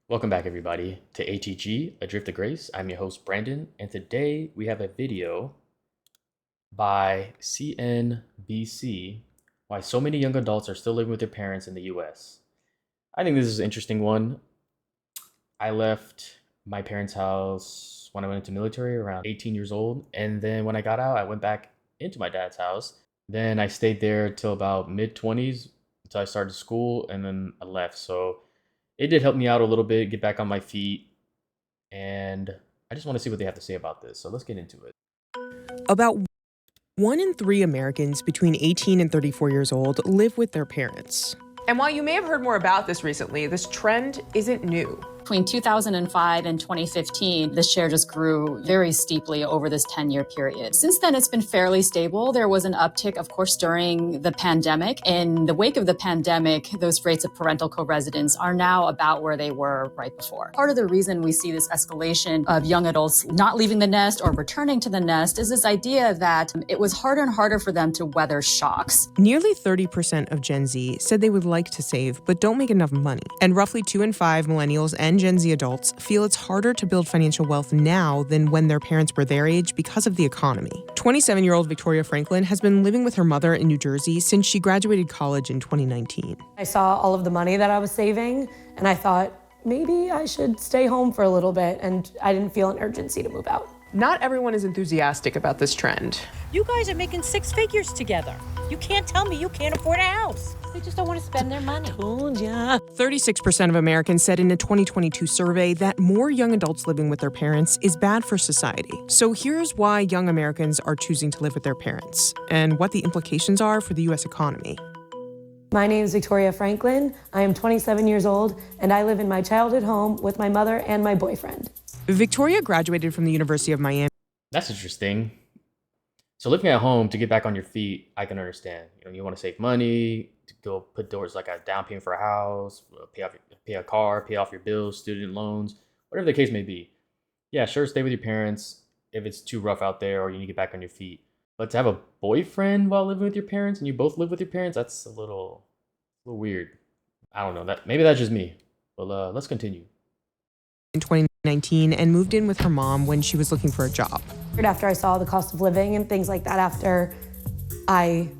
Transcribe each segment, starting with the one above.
Welcome back, everybody, to HEG, A Drift of Grace. I'm your host, Brandon, and today we have a video by CNBC, Why So Many Young Adults Are Still Living with Their Parents in the US. I think this is an interesting one. I left my parents' house when I went into military around 18 years old, and then when I got out, I went back into my dad's house. Then I stayed there till about mid-20s until I started school, and then I left. So it did help me out a little bit, get back on my feet, and I just want to see what they have to say about this. So let's get into it. About 1 in 3 Americans between 18 and 34 years old live with their parents. And while you may have heard more about this recently, this trend isn't new. Between 2005 and 2015, the share just grew very steeply over this 10-year period. Since then, it's been fairly stable. There was an uptick, of course, during the pandemic. In the wake of the pandemic, those rates of parental co-residence are now about where they were right before. Part of the reason we see this escalation of young adults not leaving the nest or returning to the nest is this idea that it was harder and harder for them to weather shocks. Nearly 30% of Gen Z said they would like to save, but don't make enough money. And roughly 2 in 5 millennials and Gen Z adults feel it's harder to build financial wealth now than when their parents were their age because of the economy. 27-year-old Victoria Franklin has been living with her mother in New Jersey since she graduated college in 2019. I saw all of the money that I was saving, and I thought, maybe I should stay home for a little bit, and I didn't feel an urgency to move out. Not everyone is enthusiastic about this trend. You guys are making 6 figures together. You can't tell me you can't afford a house. They just don't want to spend their money. Told ya. 36% of Americans said in a 2022 survey that more young adults living with their parents is bad for society. So here's why young Americans are choosing to live with their parents and what the implications are for the U.S. economy. My name is Victoria Franklin. I am 27 years old, and I live in my childhood home with my mother and my boyfriend. Victoria graduated from the University of Miami. That's interesting. So living at home to get back on your feet, I can understand. You want to save money, to go put towards like a down payment for a house, pay a car, pay off your bills, student loans, whatever the case may be. Yeah, sure, stay with your parents if it's too rough out there or you need to get back on your feet. But to have a boyfriend while living with your parents and you both live with your parents, that's a little weird. I don't know. Maybe that's just me. But let's continue. In 2019 and moved in with her mom when she was looking for a job. After I saw the cost of living and things like that after I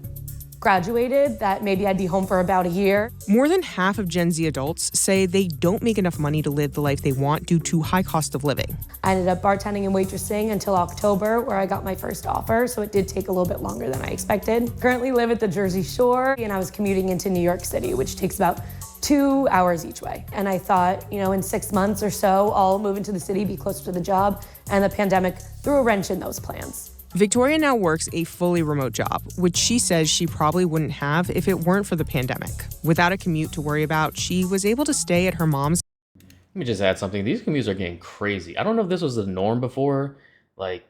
graduated, that maybe I'd be home for about a year. More than half of Gen Z adults say they don't make enough money to live the life they want due to high cost of living. I ended up bartending and waitressing until October, where I got my first offer, so it did take a little bit longer than I expected. Currently live at the Jersey Shore, and I was commuting into New York City, which takes about 2 hours each way. And I thought, in 6 months or so, I'll move into the city, be closer to the job, and the pandemic threw a wrench in those plans. Victoria now works a fully remote job, which she says she probably wouldn't have if it weren't for the pandemic. Without a commute to worry about, she was able to stay at her mom's. Let me just add something. These commutes are getting crazy. I don't know if this was the norm before. Like,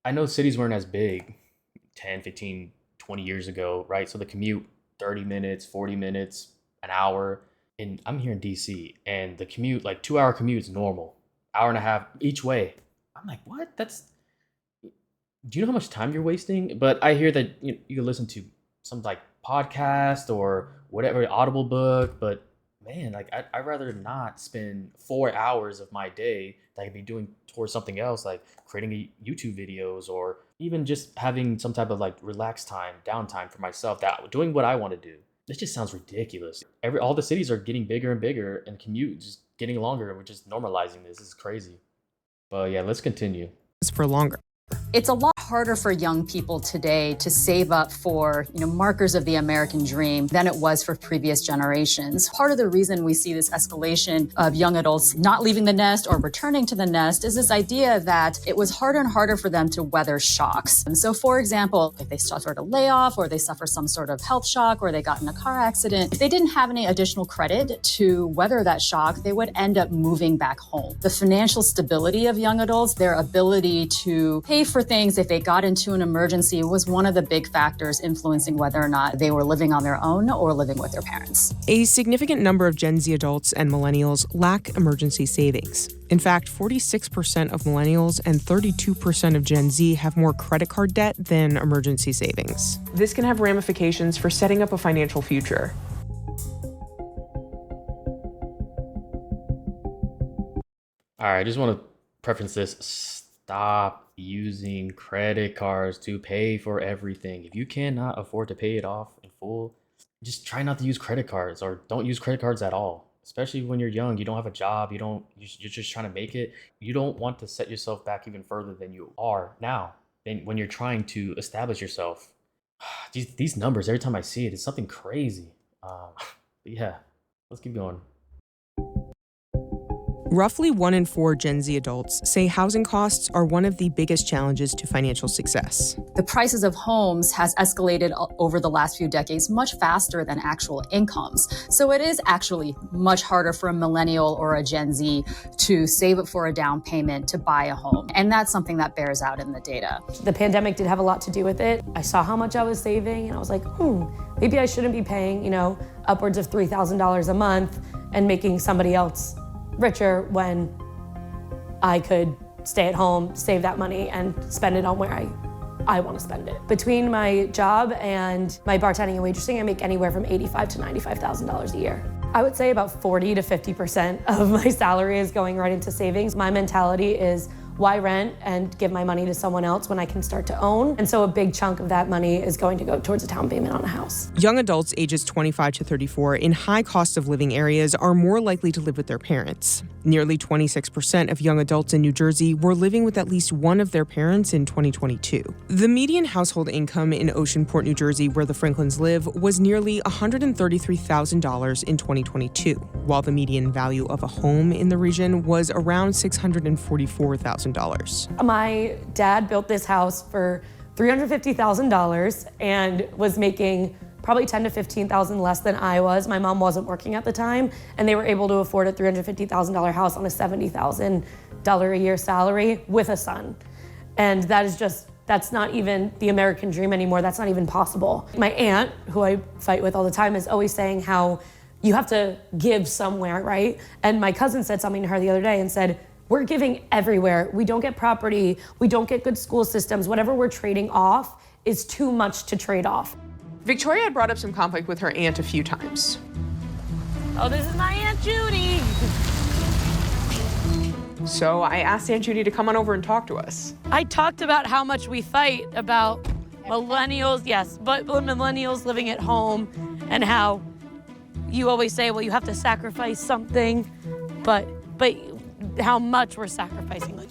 I know cities weren't as big 10, 15, 20 years ago, right? So the commute, 30 minutes, 40 minutes, an hour. And I'm here in DC, and the commute, like 2-hour commute is normal. Hour and a half each way. I'm like, what? Do you know how much time you're wasting? But I hear that you can listen to some like podcast or whatever, Audible book. But man, like I'd rather not spend 4 hours of my day that I could be doing towards something else, like creating YouTube videos or even just having some type of like relaxed time, downtime for myself, doing what I want to do. This just sounds ridiculous. All the cities are getting bigger and bigger, and commute just getting longer, and we're just normalizing this. This is crazy. But yeah, let's continue. For longer. It's a lot harder for young people today to save up for, markers of the American dream than it was for previous generations. Part of the reason we see this escalation of young adults not leaving the nest or returning to the nest is this idea that it was harder and harder for them to weather shocks. And so, for example, if they suffered a layoff or they suffer some sort of health shock or they got in a car accident, if they didn't have any additional credit to weather that shock, they would end up moving back home. The financial stability of young adults, their ability to pay for things if they got into an emergency, was one of the big factors influencing whether or not they were living on their own or living with their parents. A significant number of Gen Z adults and millennials lack emergency savings. In fact, 46% of millennials and 32% of Gen Z have more credit card debt than emergency savings. This can have ramifications for setting up a financial future. All right, I just want to preference this. Stop using credit cards to pay for everything. If you cannot afford to pay it off in full, just try not to use credit cards or don't use credit cards at all. Especially when you're young, you don't have a job, you're just trying to make it. You don't want to set yourself back even further than you are now. Then when you're trying to establish yourself, these numbers, every time I see it, it's something crazy. But yeah, let's keep going. Roughly 1 in 4 Gen Z adults say housing costs are one of the biggest challenges to financial success. The prices of homes has escalated over the last few decades much faster than actual incomes. So it is actually much harder for a millennial or a Gen Z to save up for a down payment to buy a home. And that's something that bears out in the data. The pandemic did have a lot to do with it. I saw how much I was saving and I was like, maybe I shouldn't be paying, upwards of $3,000 a month and making somebody else richer when I could stay at home, save that money, and spend it on where I want to spend it. Between my job and my bartending and waitressing, I make anywhere from $85,000 to $95,000 a year. I would say about 40 to 50% of my salary is going right into savings. My mentality is, why rent and give my money to someone else when I can start to own? And so a big chunk of that money is going to go towards a down payment on a house. Young adults ages 25 to 34 in high cost of living areas are more likely to live with their parents. Nearly 26% of young adults in New Jersey were living with at least one of their parents in 2022. The median household income in Oceanport, New Jersey, where the Franklins live, was nearly $133,000 in 2022, while the median value of a home in the region was around $644,000. My dad built this house for $350,000 and was making probably $10,000 to $15,000 less than I was. My mom wasn't working at the time, and they were able to afford a $350,000 house on a $70,000 a year salary with a son. And that's not even the American dream anymore. That's not even possible. My aunt, who I fight with all the time, is always saying how you have to give somewhere, right? And my cousin said something to her the other day and said, we're giving everywhere. We don't get property. We don't get good school systems. Whatever we're trading off is too much to trade off. Victoria had brought up some conflict with her aunt a few times. Oh, this is my Aunt Judy. So I asked Aunt Judy to come on over and talk to us. I talked about how much we fight about millennials, yes, but millennials living at home and how you always say, well, you have to sacrifice something, but how much we're sacrificing. Like,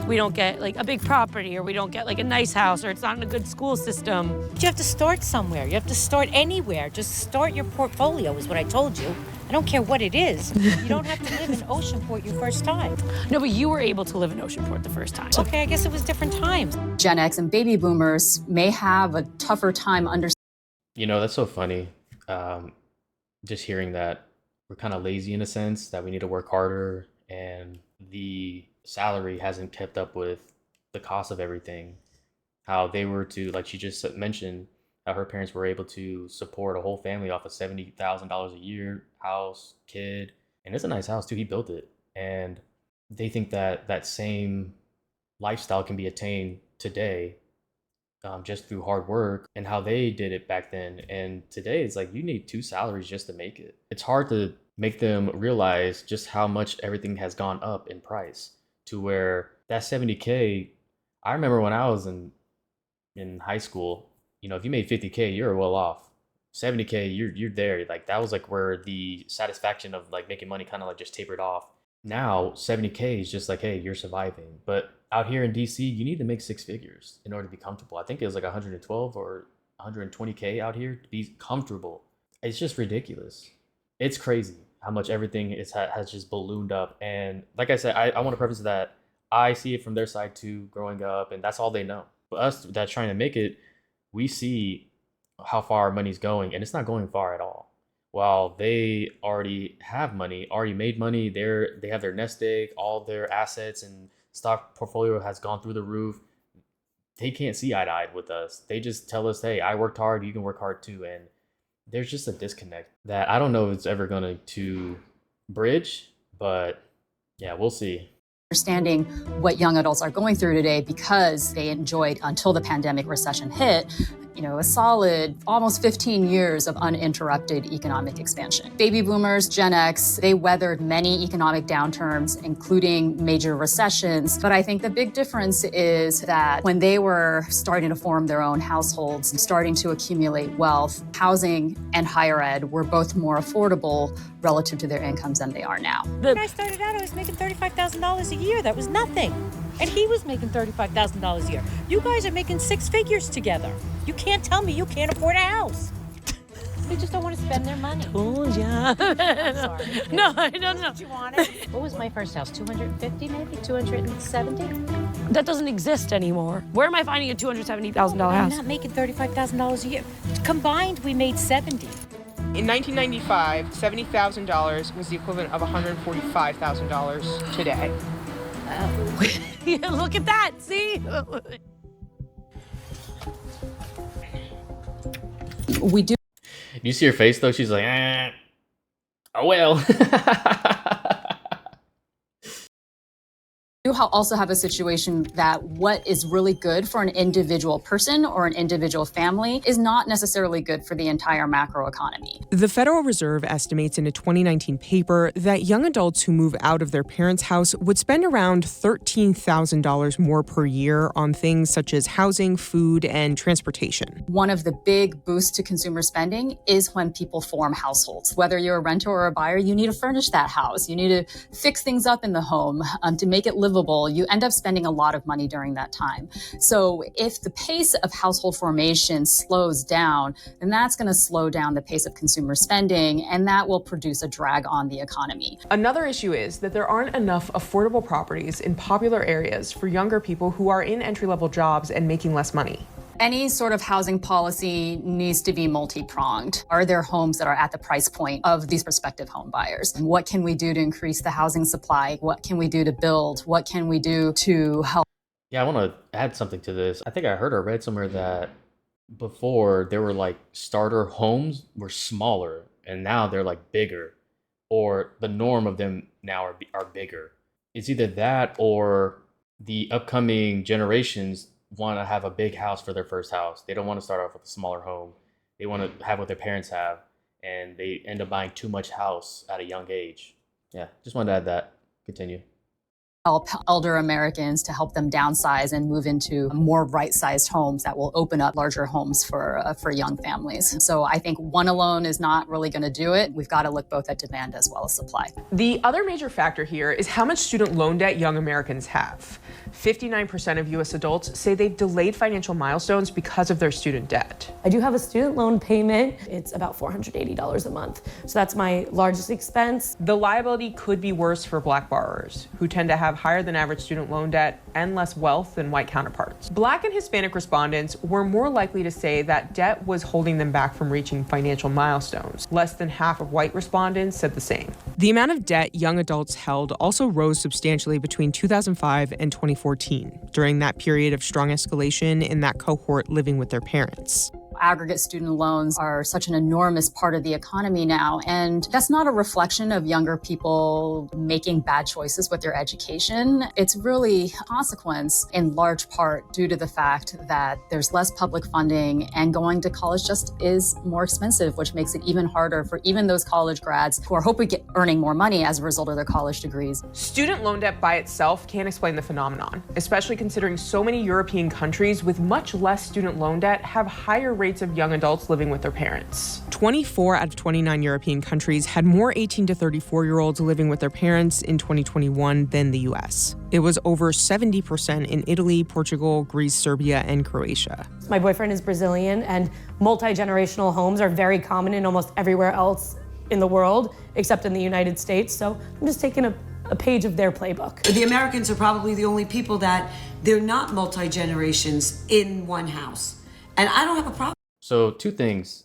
we don't get like a big property, or we don't get like a nice house, or it's not in a good school system. You have to start somewhere. You have to start anywhere. Just start your portfolio is what I told you. I don't care what it is. You don't have to live in Oceanport your first time. No, but you were able to live in Oceanport the first time. Okay, I guess it was different times. Gen X and baby boomers may have a tougher time understanding. That's so funny. Just hearing that we're kind of lazy in a sense, that we need to work harder, and the salary hasn't kept up with the cost of everything. How they were to, like she just mentioned, how her parents were able to support a whole family off of $70,000 a year, house, kid. And it's a nice house too, he built it. And they think that that same lifestyle can be attained today just through hard work, and how they did it back then. And today it's like you need 2 salaries just to make it. It's hard to make them realize just how much everything has gone up in price, to where that 70K, I remember when I was in high school, if you made 50K, you're well off. 70K, you're there. Like that was like where the satisfaction of like making money kind of like just tapered off. Now 70K is just like, hey, you're surviving. But out here in DC, you need to make 6 figures in order to be comfortable. I think it was like 112 or 120K out here to be comfortable. It's just ridiculous. It's crazy how much everything has just ballooned up. And like I said, I want to preface that I see it from their side too, growing up, and that's all they know. But us that's trying to make it, we see how far our money's going, and it's not going far at all. While they already have money, already made money, they have their nest egg, all their assets and stock portfolio has gone through the roof. They can't see eye to eye with us. They just tell us, hey, I worked hard, you can work hard too. And there's just a disconnect that I don't know if it's ever going to bridge, but yeah, we'll see. Understanding what young adults are going through today because they enjoyed, until the pandemic recession hit, a solid almost 15 years of uninterrupted economic expansion. Baby boomers, Gen X, they weathered many economic downturns, including major recessions. But I think the big difference is that when they were starting to form their own households and starting to accumulate wealth, housing and higher ed were both more affordable relative to their incomes than they are now. When I started out, I was making $35,000 a year. That was nothing. And he was making $35,000 a year. You guys are making six figures together. You can't tell me you can't afford a house. They just don't want to spend their money. Oh, yeah. I'm sorry. No, I don't know. What you wanted? What was my first house? 250 maybe? 270? That doesn't exist anymore. Where am I finding a $270,000 I'm house? not making $35,000 a year. Combined, we made 70. In 1995, $70,000 was the equivalent of $145,000 today. Yeah, look at that, see? We do You see her face though? She's like, oh well. also have a situation that what is really good for an individual person or an individual family is not necessarily good for the entire macroeconomy. The Federal Reserve estimates in a 2019 paper that young adults who move out of their parents' house would spend around $13,000 more per year on things such as housing, food, and transportation. One of the big boosts to consumer spending is when people form households. Whether you're a renter or a buyer, you need to furnish that house. You need to fix things up in the home to make it livable. You end up spending a lot of money during that time. So if the pace of household formation slows down, then that's going to slow down the pace of consumer spending, and that will produce a drag on the economy. Another issue is that there aren't enough affordable properties in popular areas for younger people who are in entry-level jobs and making less money. Any sort of housing policy needs to be multi-pronged. Are there homes that are at the price point of these prospective home buyers? What can we do to increase the housing supply? What can we do to build? What can we do to help? Yeah, I want to add something to this. I think I heard or read somewhere that before there were like starter homes were smaller and now they're like bigger, or the norm of them now are bigger. It's either that or the upcoming generations want to have a big house for their first house. They don't want to start off with a smaller home. They want to have what their parents have, and they end up buying too much house at a young age. Yeah, just wanted to add that. Continue. Help elder Americans to help them downsize and move into more right-sized homes that will open up larger homes for young families. So I think one alone is not really going to do it. We've got to look both at demand as well as supply. The other major factor here is how much student loan debt young Americans have. 59% of U.S. adults say they've delayed financial milestones because of their student debt. I do have a student loan payment. It's about $480 a month. So that's my largest expense. The liability could be worse for Black borrowers, who tend to have higher than average student loan debt and less wealth than white counterparts. Black and Hispanic respondents were more likely to say that debt was holding them back from reaching financial milestones. Less than half of white respondents said the same. The amount of debt young adults held also rose substantially between 2005 and 2014, during that period of strong escalation in that cohort living with their parents. Aggregate student loans are such an enormous part of the economy now, and that's not a reflection of younger people making bad choices with their education. It's really a consequence in large part due to the fact that there's less public funding and going to college just is more expensive, which makes it even harder for even those college grads who are hoping to get earning more money as a result of their college degrees. Student loan debt by itself can't explain the phenomenon, especially considering so many European countries with much less student loan debt have higher rates of young adults living with their parents. 24 out of 29 European countries had more 18 to 34-year-olds living with their parents in 2021 than the US. It was over 70% in Italy, Portugal, Greece, Serbia, and Croatia. My boyfriend is Brazilian, and multi-generational homes are very common in almost everywhere else in the world, except in the United States. So I'm just taking a page of their playbook. The Americans are probably the only people that they're not multi-generations in one house. And I don't have a problem. So two things.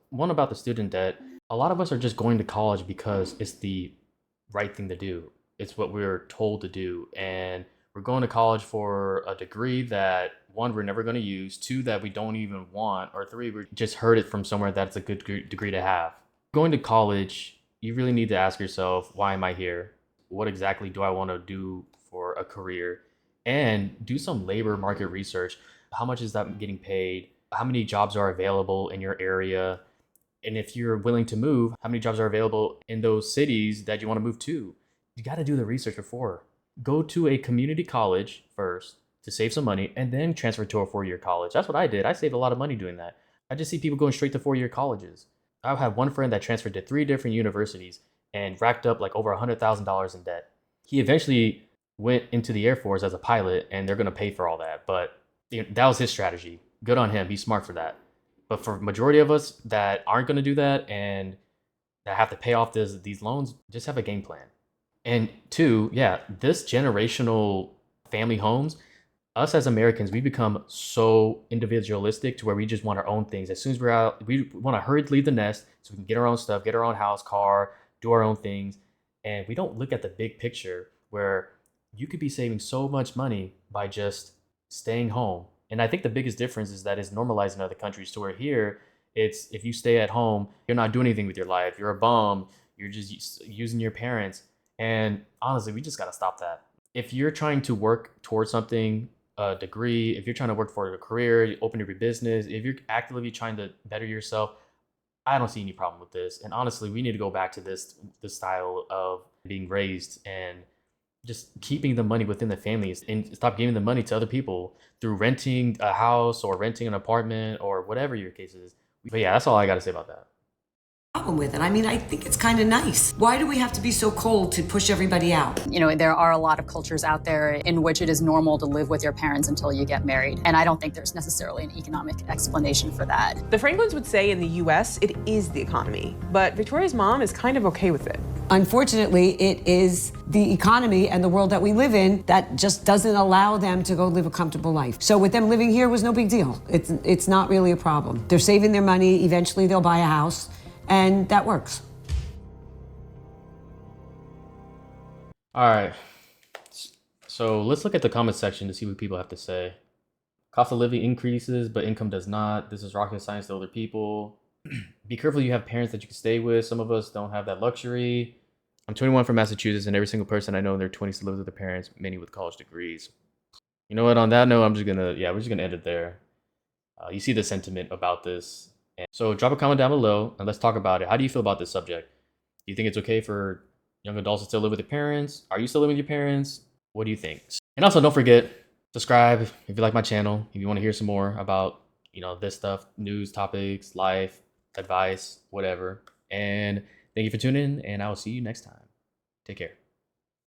One about the student debt. A lot of us are just going to college because it's the right thing to do. It's what we're told to do. And we're going to college for a degree that, one, we're never going to use, two, that we don't even want, or three, we just heard it from somewhere that's a good degree to have. Going to college, you really need to ask yourself, why am I here? What exactly do I want to do for a career? And do some labor market research. How much is that getting paid? how many jobs are available in your area. And if you're willing to move, how many jobs are available in those cities that you want to move to? You got to do the research before. Go to a community college first to save some money and then transfer to a 4-year college. That's what I did. I saved a lot of money doing that. I just see people going straight to 4-year colleges. I had one friend that transferred to 3 different universities and racked up like over $100,000 in debt. He eventually went into the Air Force as a pilot, and they're going to pay for all that. But that was his strategy. Good on him. He's smart for that. But for majority of us that aren't going to do that and that have to pay off these loans, just have a game plan. And 2, yeah, this generational family homes, us as Americans, we become so individualistic to where we just want our own things. As soon as we're out, we want to hurry to leave the nest so we can get our own stuff, get our own house, car, do our own things. And we don't look at the big picture where you could be saving so much money by just staying home. And I think the biggest difference is that it's normalized in other countries to where here, it's if you stay at home, you're not doing anything with your life. You're a bum. You're just using your parents. And honestly, we just got to stop that. If you're trying to work towards something, a degree, if you're trying to work for a career, you open your business, if you're actively trying to better yourself, I don't see any problem with this. And honestly, we need to go back to this style of being raised and just keeping the money within the families and stop giving the money to other people through renting a house or renting an apartment or whatever your case is. But yeah, that's all I got to say about that. Problem with it. I mean, I think it's kind of nice. Why do we have to be so cold to push everybody out? You know, there are a lot of cultures out there in which it is normal to live with your parents until you get married. And I don't think there's necessarily an economic explanation for that. The Franklins would say in the US, it is the economy. But Victoria's mom is kind of okay with it. Unfortunately, it is the economy and the world that we live in that just doesn't allow them to go live a comfortable life. So with them living here was no big deal. It's not really a problem. They're saving their money. Eventually they'll buy a house. And that works. All right. So let's look at the comment section to see what people have to say. Cost of living increases, but income does not. This is rocket science to other people. Be careful you have parents that you can stay with. Some of us don't have that luxury. I'm 21 from Massachusetts, and every single person I know in their 20s lives with their parents, many with college degrees. You know what? On that note, we're just gonna end it there. You see the sentiment about this. And so drop a comment down below and let's talk about it. How do you feel about this subject? Do you think it's okay for young adults to still live with their parents? Are you still living with your parents? What do you think? And also don't forget, subscribe if you like my channel, if you want to hear some more about, this stuff, news, topics, life, advice, whatever. And thank you for tuning in, and I will see you next time. Take care.